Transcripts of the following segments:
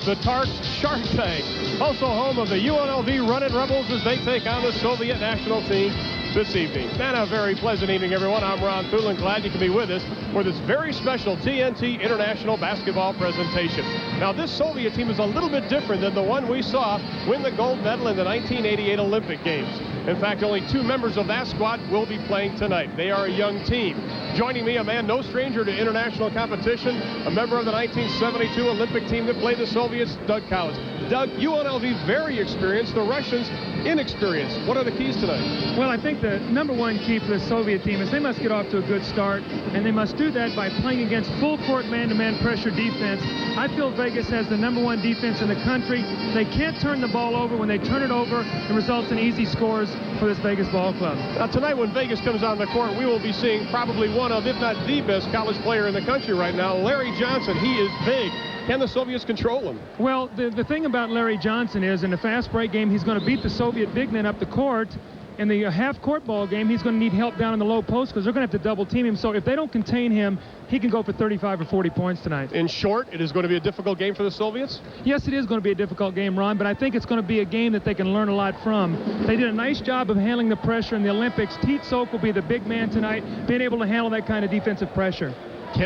the Tarks Shark Tank. Also home of the UNLV Running Rebels as they take on the Soviet national team this evening. And a very pleasant evening, everyone. I'm Ron Thulin. Glad you can be with us for this very special TNT International Basketball presentation. Now, this Soviet team is a little bit different than the one we saw win the gold medal in the 1988 Olympic Games. In fact, only 2 members of that squad will be playing tonight. They are a young team. Joining me, a man no stranger to international competition, a member of the 1972 Olympic team that played the Soviets, Doug Collins. Doug, UNLV very experienced, the Russians inexperienced. What are the keys tonight? Well, I think the #1 key for the Soviet team is they must get off to a good start, and they must do that by playing against full-court man-to-man pressure defense. I feel Vegas has the #1 defense in the country. They can't turn the ball over. When they turn it over, it results in easy scores for this Vegas ball club. Now, tonight when Vegas comes on the court, we will be seeing probably one of, if not the best college player in the country right now, Larry Johnson. He is big. Can the Soviets control him? Well, the thing about Larry Johnson is in the fast break game, he's going to beat the Soviet big men up the court. In the half-court ball game, he's going to need help down in the low post because they're going to have to double-team him. So if they don't contain him, he can go for 35 or 40 points tonight. In short, it is going to be a difficult game for the Soviets? Yes, it is going to be a difficult game, Ron, but I think it's going to be a game that they can learn a lot from. They did a nice job of handling the pressure in the Olympics. Teet Sok will be the big man tonight, being able to handle that kind of defensive pressure.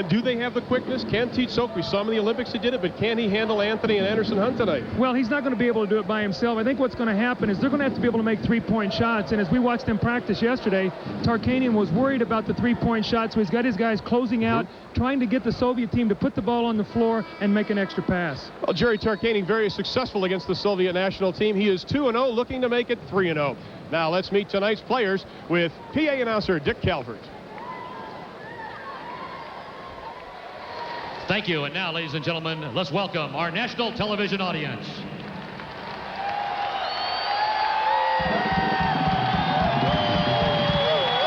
Do they have the quickness? Can Teet Sok, we saw him in the Olympics, he did it, but can he handle Anthony and Anderson Hunt tonight? Well, he's not going to be able to do it by himself. I think what's going to happen is they're going to have to be able to make three-point shots, and as we watched them practice yesterday, Tarkanian was worried about the three-point shots, so he's got his guys closing out, trying to get the Soviet team to put the ball on the floor and make an extra pass. Well, Jerry Tarkanian very successful against the Soviet national team. He is 2-0, looking to make it 3-0. Now let's meet tonight's players with PA announcer Dick Calvert. Thank you. And now, ladies and gentlemen, let's welcome our national television audience.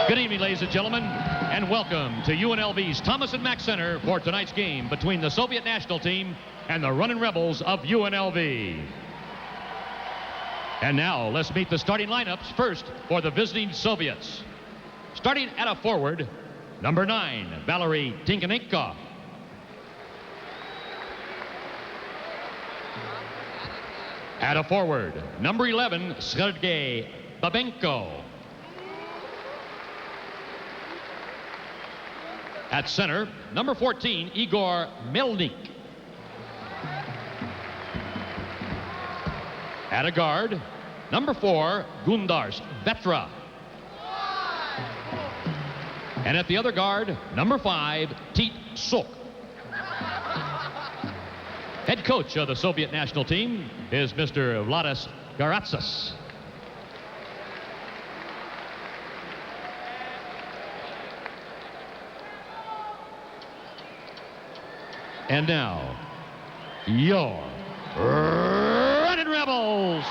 Good evening, ladies and gentlemen, and welcome to UNLV's Thomas and Mack Center for tonight's game between the Soviet national team and the Running Rebels of UNLV. And now, let's meet the starting lineups first for the visiting Soviets. Starting at a forward, number 9, Valery Tinkanenko. At a forward, number 11, Sergei Babenko. At center, number 14, Igor Melnik. At a guard, number 4, Gundars Vetra. And at the other guard, number 5, Teet Sok. Head coach of the Soviet national team is Mr. Vladis Garatsas. And now, your Running Rebels.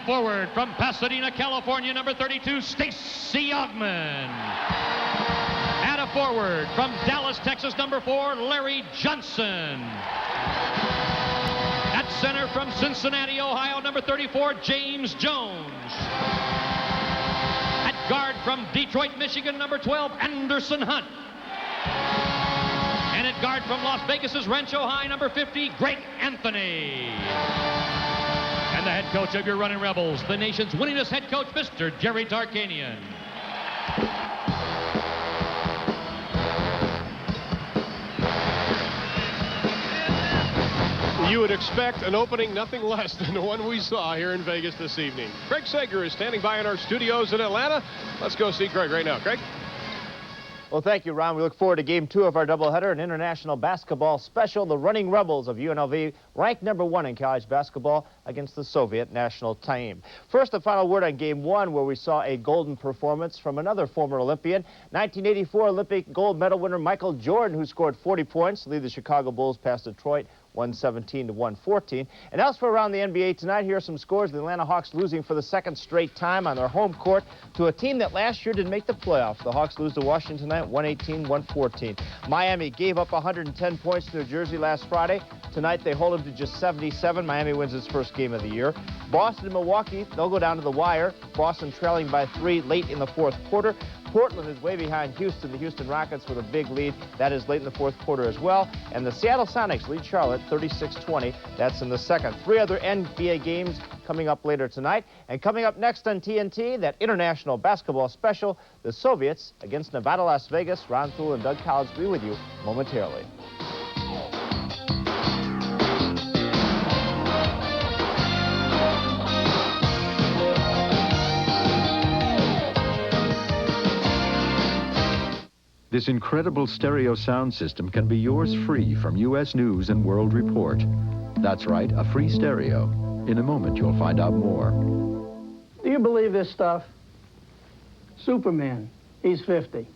Forward from Pasadena, California, number 32, Stacy Ogman. At a forward from Dallas, Texas, number 4, Larry Johnson. At center from Cincinnati, Ohio, number 34, James Jones. At guard from Detroit, Michigan, number 12, Anderson Hunt. And at guard from Las Vegas's Rancho High, number 50, Greg Anthony. And the head coach of your Running Rebels, the nation's winningest head coach, Mr. Jerry Tarkanian. You would expect an opening nothing less than the one we saw here in Vegas this evening. Craig Sager is standing by in our studios in Atlanta. Let's go see Craig right now. Craig? Well, thank you, Ron. We look forward to Game 2 of our doubleheader, an international basketball special. The Running Rebels of UNLV, ranked #1 in college basketball against the Soviet national team. First, a final word on Game 1, where we saw a golden performance from another former Olympian, 1984 Olympic gold medal winner Michael Jordan, who scored 40 points to lead the Chicago Bulls past Detroit 117 to 114. And elsewhere around the NBA tonight, here are some scores. The Atlanta Hawks losing for the second straight time on their home court to a team that last year didn't make the playoffs. The Hawks lose to Washington tonight, 118-114. Miami gave up 110 points to New Jersey last Friday. Tonight they hold them to just 77. Miami wins its first game of the year. Boston and Milwaukee, they'll go down to the wire. Boston trailing by 3 late in the fourth quarter. Portland is way behind Houston. The Houston Rockets with a big lead. That is late in the fourth quarter as well. And the Seattle Sonics lead Charlotte 36-20. That's in the second. 3 other NBA games coming up later tonight. And coming up next on TNT, that international basketball special, the Soviets against Nevada, Las Vegas. Ron Thule and Doug Collins will be with you momentarily. This incredible stereo sound system can be yours free from U.S. News and World Report. That's right, a free stereo. In a moment, you'll find out more. Do you believe this stuff? Superman, he's 50.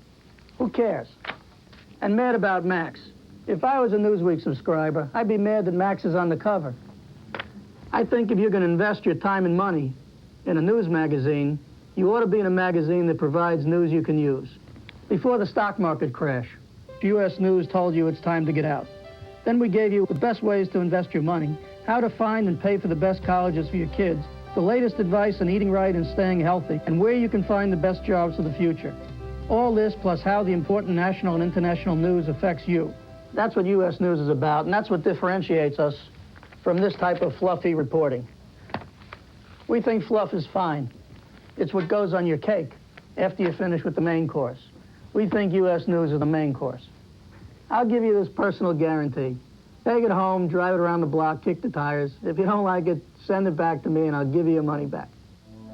Who cares? And mad about Max. If I was a Newsweek subscriber, I'd be mad that Max is on the cover. I think if you're going to invest your time and money in a news magazine, you ought to be in a magazine that provides news you can use. Before the stock market crash, U.S. News told you it's time to get out. Then we gave you the best ways to invest your money, how to find and pay for the best colleges for your kids, the latest advice on eating right and staying healthy, and where you can find the best jobs for the future. All this plus how the important national and international news affects you. That's what U.S. News is about, and that's what differentiates us from this type of fluffy reporting. We think fluff is fine. It's what goes on your cake after you finish with the main course. We think U.S. News is the main course. I'll give you this personal guarantee. Take it home, drive it around the block, kick the tires. If you don't like it, send it back to me and I'll give you your money back.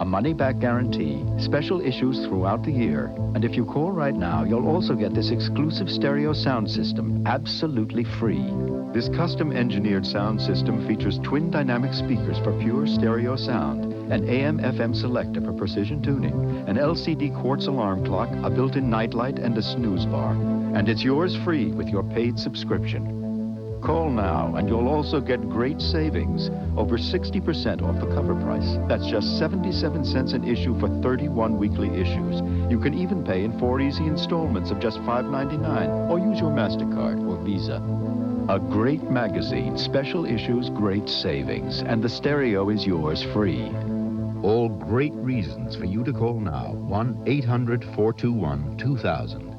A money-back guarantee, special issues throughout the year. And if you call right now, you'll also get this exclusive stereo sound system absolutely free. This custom-engineered sound system features twin dynamic speakers for pure stereo sound, an AM/FM selector for precision tuning, an LCD quartz alarm clock, a built-in nightlight, and a snooze bar. And it's yours free with your paid subscription. Call now, and you'll also get great savings, over 60% off the cover price. That's just 77 cents an issue for 31 weekly issues. You can even pay in 4 easy installments of just $5.99, or use your MasterCard or Visa. A great magazine, special issues, great savings, and the stereo is yours free. All great reasons for you to call now. 1-800-421-2000.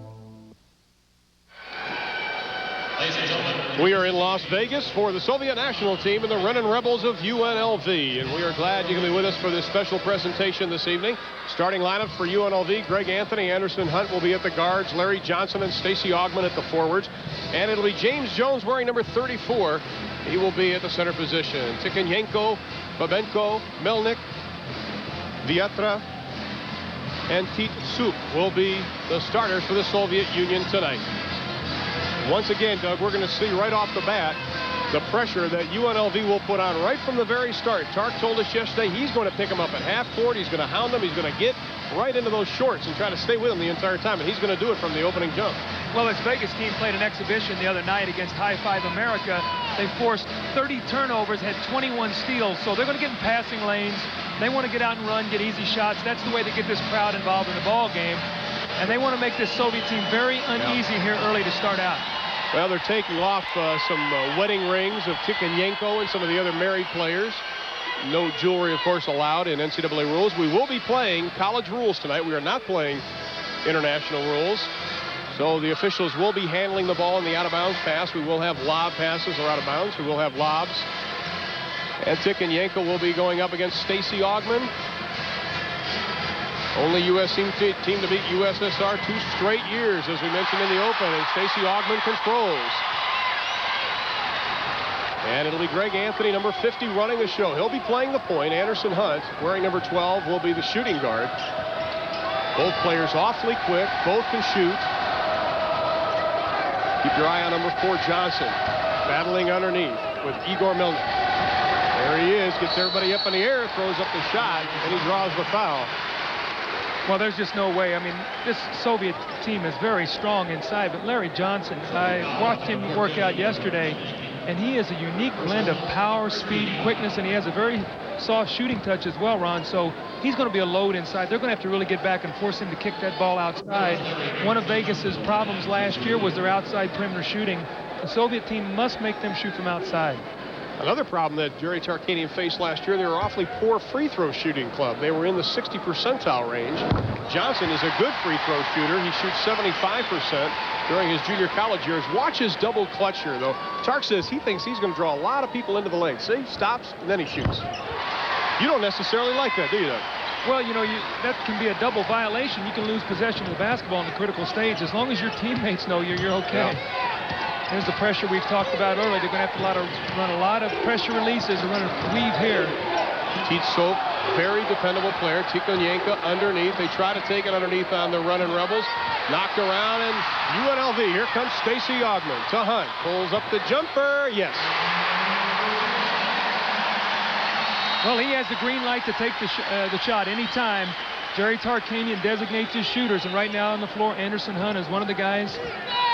We are in Las Vegas for the Soviet national team and the Running Rebels of UNLV, and we are glad you can be with us for this special presentation this evening. Starting lineups for UNLV: Greg Anthony, Anderson Hunt will be at the guards, Larry Johnson and Stacey Augmon at the forwards, and it'll be James Jones wearing number 34. He will be at the center position. Tikhorenko, Babenko, Melnik, Vietra, and Tit Suk will be the starters for the Soviet Union tonight. Once again, Doug, we're going to see right off the bat the pressure that UNLV will put on right from the very start. Tark told us yesterday he's going to pick him up at half court. He's going to hound them. He's going to get right into those shorts and try to stay with them the entire time, and he's going to do it from the opening jump. Well, this Vegas team played an exhibition the other night against High Five America. They forced 30 turnovers, had 21 steals, so they're going to get in passing lanes. They want to get out and run, get easy shots. That's the way to get this crowd involved in the ball game. And they want to make this Soviet team very uneasy here early to start out. Well, they're taking off some wedding rings of Tikhorenko and some of the other married players. No jewelry, of course, allowed in NCAA rules. We will be playing college rules tonight. We are not playing international rules. So the officials will be handling the ball in the out-of-bounds pass. We will have lob passes or out of bounds. We will have lobs. And Tikhorenko will be going up against Stacey Augmon. Only U.S. team to beat USSR 2 straight years, as we mentioned in the open, and Stacey Augmon controls. And it'll be Greg Anthony, number 50, running the show. He'll be playing the point. Anderson Hunt, wearing number 12, will be the shooting guard. Both players awfully quick. Both can shoot. Keep your eye on number 4, Johnson, battling underneath with Igor Milner. There he is, gets everybody up in the air, throws up the shot, and he draws the foul. Well, there's just no way. I mean, this Soviet team is very strong inside, but Larry Johnson, I watched him work out yesterday, and he is a unique blend of power, speed, quickness, and he has a very soft shooting touch as well, Ron. So he's going to be a load inside. They're going to have to really get back and force him to kick that ball outside. One of Vegas's problems last year was their outside perimeter shooting. The Soviet team must make them shoot from outside. Another problem that Jerry Tarkanian faced last year, they were awfully poor free throw shooting club. They were in the 60 percentile range. Johnson is a good free throw shooter. He shoots 75% during his junior college years. Watch his double clutch here, though. Tark says he thinks he's going to draw a lot of people into the lane. See, stops, and then he shoots. You don't necessarily like that, do you, Doug? Well, you know, that can be a double violation. You can lose possession of the basketball in the critical stage. As long as your teammates know you're okay. Yeah. There's the pressure we've talked about earlier. They're going to have to run a lot of pressure releases and run a weave here. Tito, very dependable player. Tikhonenko underneath. They try to take it underneath on the running Rebels. Knocked around, and UNLV. Here comes Stacey Augmon to Hunt. Pulls up the jumper. Yes. Well, he has the green light to take the shot anytime. Jerry Tarkanian designates his shooters, and right now on the floor, Anderson Hunt is one of the guys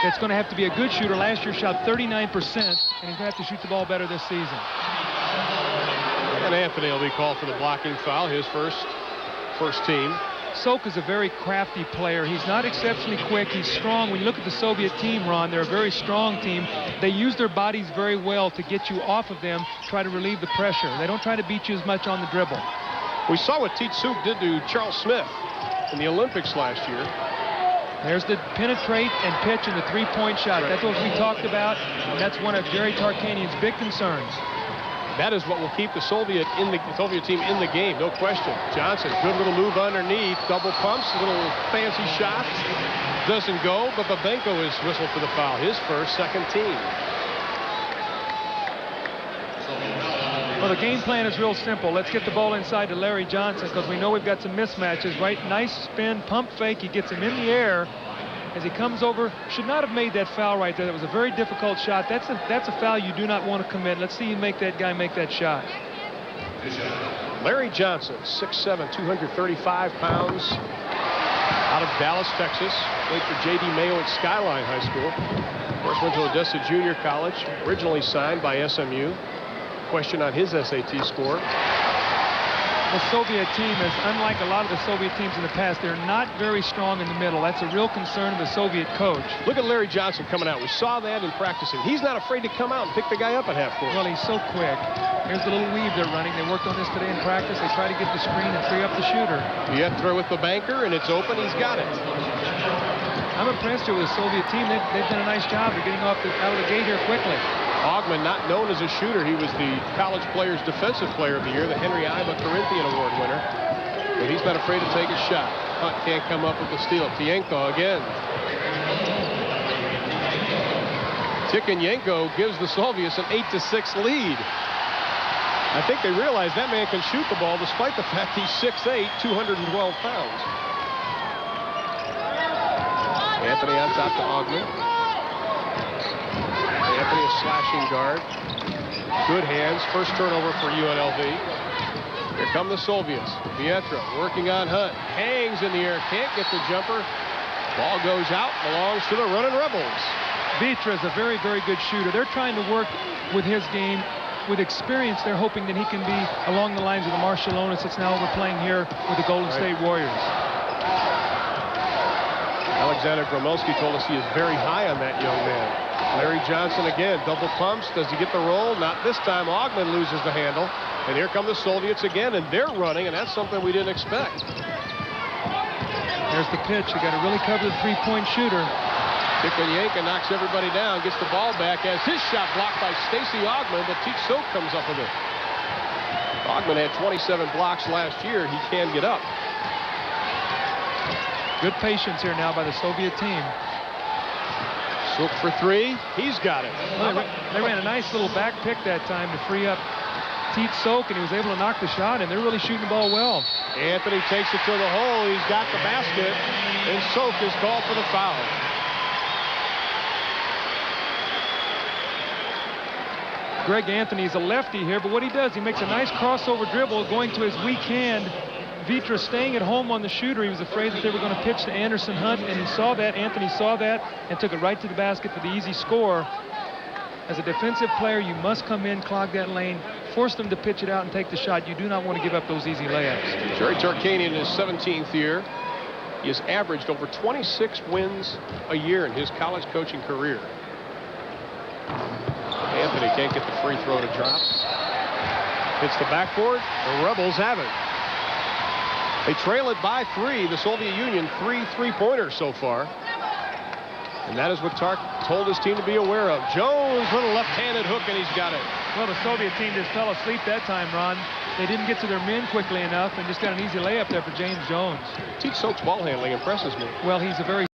that's going to have to be a good shooter. Last year shot 39%, and he's going to have to shoot the ball better this season. And Anthony will be called for the blocking foul, his first team. Sok is a very crafty player. He's not exceptionally quick. He's strong. When you look at the Soviet team, Ron, they're a very strong team. They use their bodies very well to get you off of them, try to relieve the pressure. They don't try to beat you as much on the dribble. We saw what Tito did to Charles Smith in the Olympics last year. There's the penetrate and pitch and the three-point shot. That's what we talked about, and that's one of Jerry Tarkanian's big concerns. That is what will keep the Soviet team in the game, no question. Johnson, good little move underneath, double pumps, little fancy shot. Doesn't go, but Babenko is whistled for the foul. His first, second team. Well, the game plan is real simple. Let's get the ball inside to Larry Johnson because we know we've got some mismatches, right? Nice spin, pump fake. He gets him in the air as he comes over. Should not have made that foul right there. That was a very difficult shot. That's a foul you do not want to commit. Let's see you make that guy make that shot. Larry Johnson, 6'7", 235 pounds, out of Dallas, Texas. Played for J.D. Mayo at Skyline High School. Of course, went to Odessa Junior College, originally signed by SMU. Question on his SAT score. The Soviet team is unlike a lot of the Soviet teams in the past. They're not very strong in the middle. That's a real concern of the Soviet coach. Look at Larry Johnson coming out. We saw that in practicing. He's not afraid to come out and pick the guy up at half court. Well, he's so quick. Here's the little weave they're running. They worked on this today in practice. They try to get the screen and free up the shooter. You have to throw with the banker, and it's open. He's got it. I'm impressed here with the Soviet team. They've done a nice job of getting out of the gate here quickly. Augmon, not known as a shooter. He was the College Players Defensive Player of the Year, the Henry Iba Corinthian Award winner. But he's not afraid to take a shot. Hunt can't come up with the steal. Tikhonenko again. Tikhonenko gives the Soviets an 8-6 lead. I think they realize that man can shoot the ball despite the fact he's 6'8", 212 pounds. Anthony on top to Augmon. Anthony, a slashing guard. Good hands. First turnover for UNLV. Here come the Soviets. Vietra working on Hunt. Hangs in the air. Can't get the jumper. Ball goes out. Belongs to the running Rebels. Vietra is a very, very good shooter. They're trying to work with his game. With experience, they're hoping that he can be along the lines of the Marshallonis that's now overplaying here with the Golden State Warriors. Alexander Gromelsky told us he is very high on that young man. Larry Johnson again, double pumps. Does he get the roll? Not this time. Augmon loses the handle. And here come the Soviets again, and they're running, and that's something we didn't expect. There's the pitch. You got to really cover the three-point shooter. Tikhonenko knocks everybody down, gets the ball back as his shot blocked by Stacey Augmon, but Tito comes up with it. Augmon had 27 blocks last year. He can get up. Good patience here now by the Soviet team. Sok for three. He's got it. Well, they ran a nice little back pick that time to free up Sok, and he was able to knock the shot, and they're really shooting the ball well. Anthony takes it to the hole. He's got the basket, and Sok is called for the foul. Greg Anthony is a lefty here, but what he does, he makes a nice crossover dribble going to his weak hand. Vitra staying at home on the shooter. He was afraid that they were going to pitch to Anderson Hunt, and he saw that. Anthony saw that and took it right to the basket for the easy score. As a defensive player, you must come in, clog that lane, force them to pitch it out and take the shot. You do not want to give up those easy layups. Jerry Tarkanian in his 17th year. He has averaged over 26 wins a year in his college coaching career. Anthony can't get the free throw to drop. Hits the backboard. The Rebels have it. They trail it by 3. The Soviet Union 3 3-pointers so far. And that is what Tark told his team to be aware of. Jones with a left-handed hook, and he's got it. Well, the Soviet team just fell asleep that time, Ron. They didn't get to their men quickly enough and just got an easy layup there for James Jones. Teach Soak's ball handling impresses me. Well, he's a very